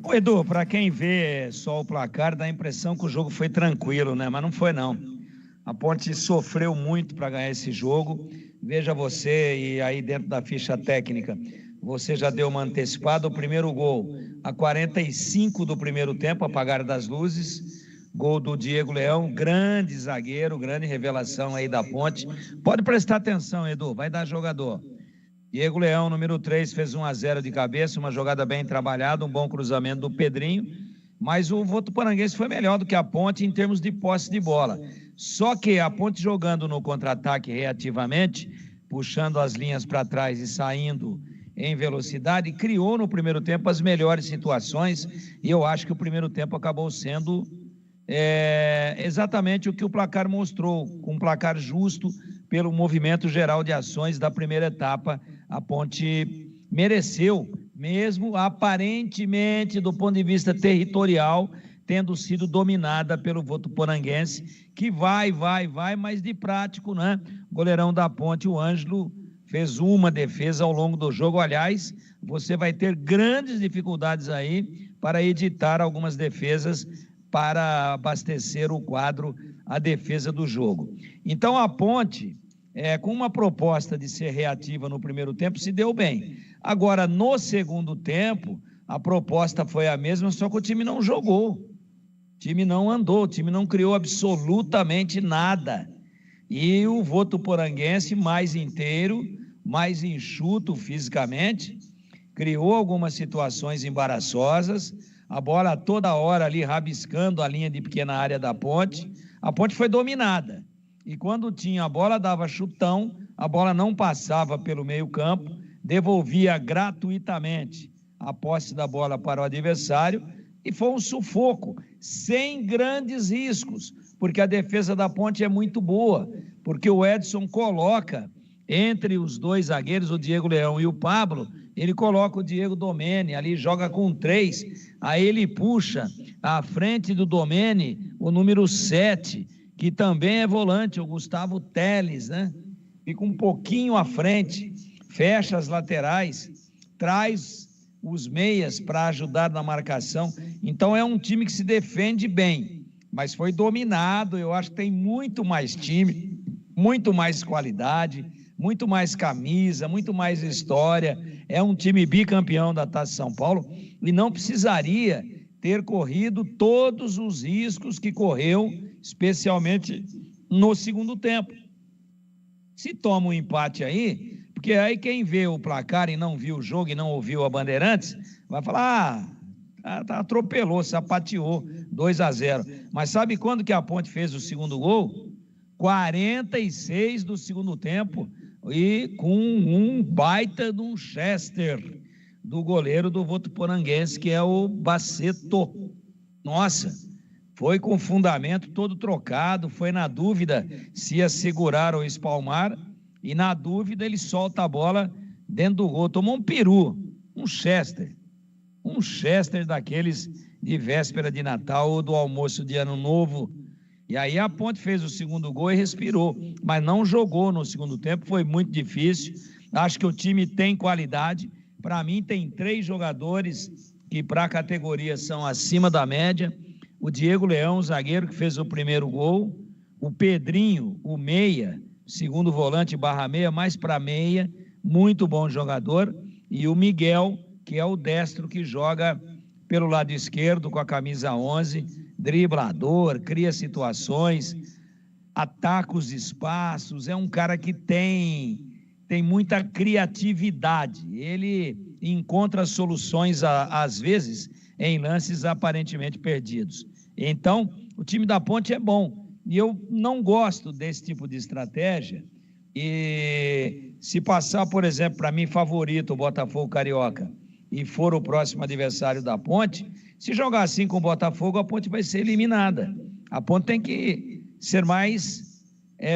Ô Edu, para quem vê só o placar, dá a impressão que o jogo foi tranquilo, né? Mas não foi não. A Ponte sofreu muito para ganhar esse jogo. Veja você, e aí dentro da ficha técnica, você já deu uma antecipada. O primeiro gol, a 45 do primeiro tempo, apagar das luzes. Gol do Diego Leão, grande zagueiro, grande revelação aí da Ponte. Pode prestar atenção, Edu, vai dar jogador. Diego Leão, número 3, fez 1-0 de cabeça, uma jogada bem trabalhada, um bom cruzamento do Pedrinho, mas o Votuporanguense foi melhor do que a Ponte em termos de posse de bola. Só que a Ponte jogando no contra-ataque reativamente, puxando as linhas para trás e saindo em velocidade, criou no primeiro tempo as melhores situações, e eu acho que o primeiro tempo acabou sendo exatamente o que o placar mostrou, com um placar justo pelo movimento geral de ações da primeira etapa. A Ponte mereceu, mesmo aparentemente do ponto de vista territorial, tendo sido dominada pelo Votuporanguense, que vai, mas de prático, né? O goleirão da Ponte, o Ângelo, fez uma defesa ao longo do jogo. Aliás, você vai ter grandes dificuldades aí para editar algumas defesas para abastecer o quadro, a defesa do jogo. Então a Ponte, com uma proposta de ser reativa no primeiro tempo, se deu bem. Agora, no segundo tempo, a proposta foi a mesma, só que o time não jogou, o time não andou, o time não criou absolutamente nada. E o Votuporanguense, mais inteiro, mais enxuto fisicamente, criou algumas situações embaraçosas, a bola toda hora ali rabiscando a linha de pequena área da Ponte. A Ponte foi dominada, e quando tinha a bola dava chutão, a bola não passava pelo meio campo, devolvia gratuitamente a posse da bola para o adversário, e foi um sufoco, sem grandes riscos, porque a defesa da Ponte é muito boa, porque o Edson coloca entre os dois zagueiros, o Diego Leão e o Pablo, ele coloca o Diego Domene, ali joga com 3, aí ele puxa à frente do Domene o número 7, que também é volante, o Gustavo Teles, né? Fica um pouquinho à frente, fecha as laterais, traz os meias para ajudar na marcação. Então é um time que se defende bem, mas foi dominado. Eu acho que tem muito mais time, muito mais qualidade, muito mais camisa, muito mais história. É um time bicampeão da Taça São Paulo e não precisaria ter corrido todos os riscos que correu, especialmente no segundo tempo. Se toma um empate aí, porque aí quem vê o placar e não viu o jogo e não ouviu a Bandeirantes, vai falar, atropelou, sapateou, 2-0. Mas sabe quando que a Ponte fez o segundo gol? 46 do segundo tempo, e com um baita de um Chester do goleiro do Votuporanguense, que é o Baceto. Nossa, foi com o fundamento todo trocado, foi na dúvida se ia segurar ou espalmar, e na dúvida ele solta a bola dentro do gol, tomou um peru, um Chester daqueles de véspera de Natal ou do almoço de Ano Novo. E aí a Ponte fez o segundo gol e respirou, mas não jogou no segundo tempo, foi muito difícil. Acho que o time tem qualidade. Para mim tem 3 jogadores que para a categoria são acima da média. O Diego Leão, o zagueiro que fez o primeiro gol, o Pedrinho, o meia, segundo volante barra meia, mais para meia, muito bom jogador, e o Miguel, que é o destro que joga pelo lado esquerdo com a camisa 11, driblador, cria situações, ataca os espaços, é um cara que tem muita criatividade, ele encontra soluções às vezes em lances aparentemente perdidos. Então, o time da Ponte é bom, e eu não gosto desse tipo de estratégia, e se passar, por exemplo, para mim favorito o Botafogo Carioca, e for o próximo adversário da Ponte, se jogar assim com o Botafogo, a Ponte vai ser eliminada. A Ponte tem que ser mais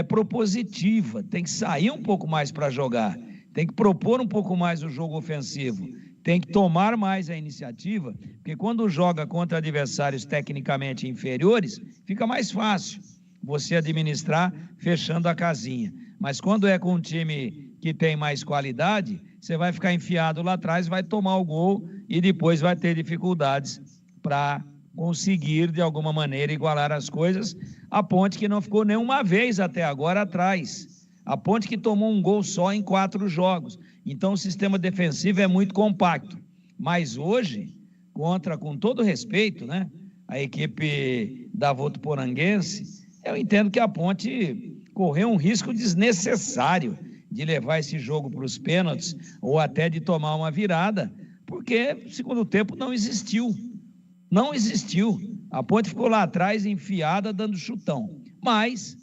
propositiva, tem que sair um pouco mais para jogar, tem que propor um pouco mais o jogo ofensivo, tem que tomar mais a iniciativa, porque quando joga contra adversários tecnicamente inferiores, fica mais fácil você administrar fechando a casinha. Mas quando é com um time que tem mais qualidade, você vai ficar enfiado lá atrás, vai tomar o gol e depois vai ter dificuldades para conseguir, de alguma maneira, igualar as coisas. A Ponte que não ficou nenhuma vez até agora atrás. A Ponte que tomou um gol só em 4 jogos. Então, o sistema defensivo é muito compacto. Mas hoje, com todo respeito, né, a equipe da Votuporanguense, eu entendo que a Ponte correu um risco desnecessário de levar esse jogo para os pênaltis ou até de tomar uma virada, porque o segundo tempo não existiu. Não existiu. A Ponte ficou lá atrás, enfiada, dando chutão. Mas,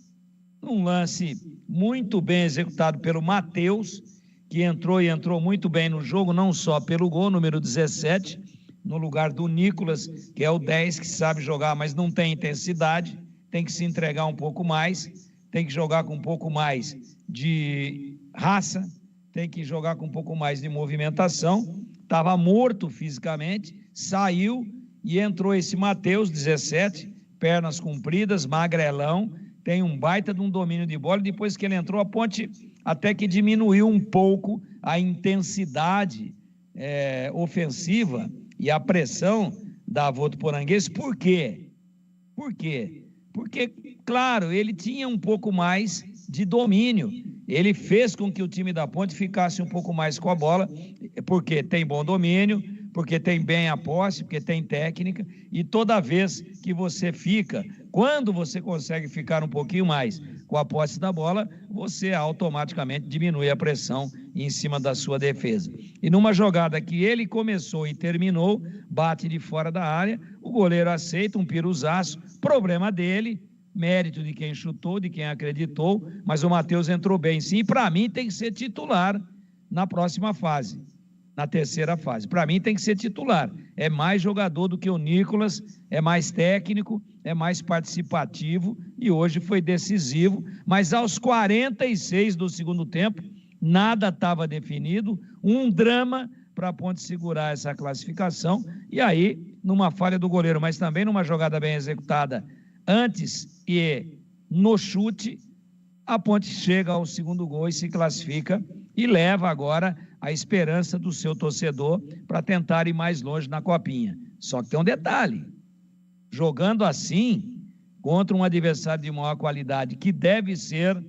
num lance muito bem executado pelo Matheus, que entrou muito bem no jogo, não só pelo gol, número 17, no lugar do Nicolas, que é o 10, que sabe jogar, mas não tem intensidade, tem que se entregar um pouco mais, tem que jogar com um pouco mais de raça, tem que jogar com um pouco mais de movimentação. Estava morto fisicamente, saiu e entrou esse Matheus, 17, pernas compridas, magrelão, tem um baita de um domínio de bola. Depois que ele entrou, a Ponte até que diminuiu um pouco a intensidade ofensiva e a pressão da Votuporanguense. Por quê? Por quê? Porque, claro, ele tinha um pouco mais de domínio. Ele fez com que o time da Ponte ficasse um pouco mais com a bola, porque tem bom domínio, porque tem bem a posse, porque tem técnica, e toda vez que você fica, quando você consegue ficar um pouquinho mais com a posse da bola, você automaticamente diminui a pressão em cima da sua defesa. E numa jogada que ele começou e terminou, bate de fora da área, o goleiro aceita um piruzaço, problema dele, mérito de quem chutou, de quem acreditou, mas o Matheus entrou bem sim, e para mim tem que ser titular na próxima fase, na terceira fase. Para mim tem que ser titular. É mais jogador do que o Nicolas, é mais técnico, é mais participativo e hoje foi decisivo, mas aos 46 do segundo tempo, nada estava definido, um drama para a Ponte segurar essa classificação, e aí, numa falha do goleiro, mas também numa jogada bem executada antes e no chute, a Ponte chega ao segundo gol e se classifica e leva agora a esperança do seu torcedor para tentar ir mais longe na Copinha. Só que tem um detalhe, jogando assim, contra um adversário de maior qualidade, que deve ser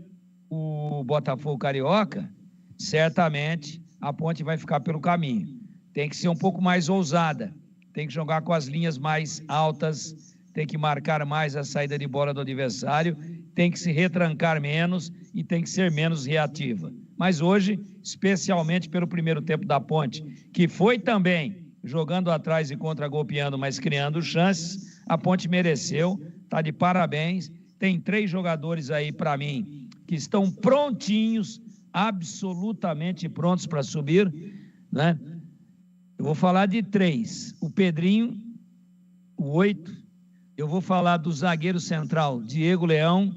o Botafogo Carioca, certamente a Ponte vai ficar pelo caminho. Tem que ser um pouco mais ousada, tem que jogar com as linhas mais altas, tem que marcar mais a saída de bola do adversário, tem que se retrancar menos e tem que ser menos reativa. Mas hoje, especialmente pelo primeiro tempo da Ponte, que foi também jogando atrás e contra-golpeando, mas criando chances, a Ponte mereceu, está de parabéns. Tem 3 jogadores aí, para mim, que estão prontinhos, absolutamente prontos para subir, né? Eu vou falar de 3. O Pedrinho, o 8. Eu vou falar do zagueiro central, Diego Leão,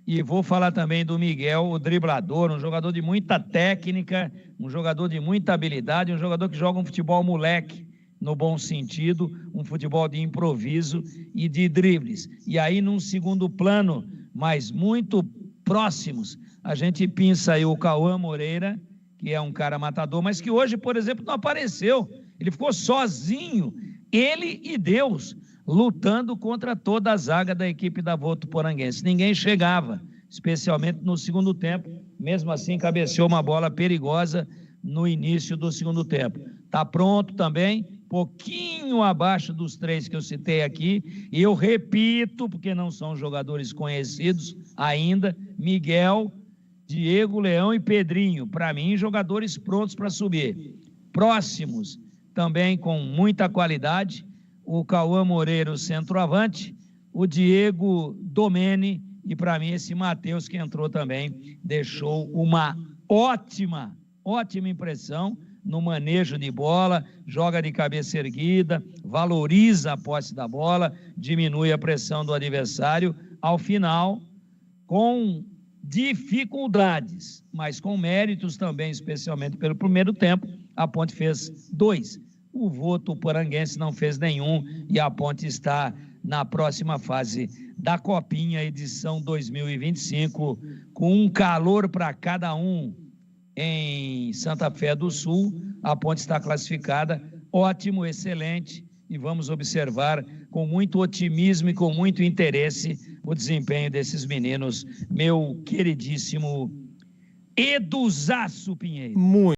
e vou falar também do Miguel, o driblador, um jogador de muita técnica, um jogador de muita habilidade, um jogador que joga um futebol moleque, no bom sentido, um futebol de improviso e de dribles. E aí, num segundo plano, mas muito próximos, a gente pinça aí o Cauã Moreira, que é um cara matador, mas que hoje, por exemplo, não apareceu. Ele ficou sozinho, ele e Deus, lutando contra toda a zaga da equipe da Votuporanguense. Ninguém chegava, especialmente no segundo tempo. Mesmo assim, cabeceou uma bola perigosa no início do segundo tempo. Está pronto também, pouquinho abaixo dos 3 que eu citei aqui. E eu repito, porque não são jogadores conhecidos ainda, Miguel, Diego Leão e Pedrinho. Para mim, jogadores prontos para subir. Próximos, também com muita qualidade, o Cauã Moreira, o centroavante, o Diego Domene e, para mim, esse Matheus que entrou também, deixou uma ótima impressão no manejo de bola, joga de cabeça erguida, valoriza a posse da bola, diminui a pressão do adversário. Ao final, com dificuldades, mas com méritos também, especialmente pelo primeiro tempo, a Ponte fez 2. O Votuporanguense não fez nenhum e a Ponte está na próxima fase da Copinha, edição 2025, com um calor para cada um em Santa Fé do Sul. A ponte está classificada, ótimo, excelente, e vamos observar com muito otimismo e com muito interesse o desempenho desses meninos, meu queridíssimo Eduzaço Pinheiro. Muito.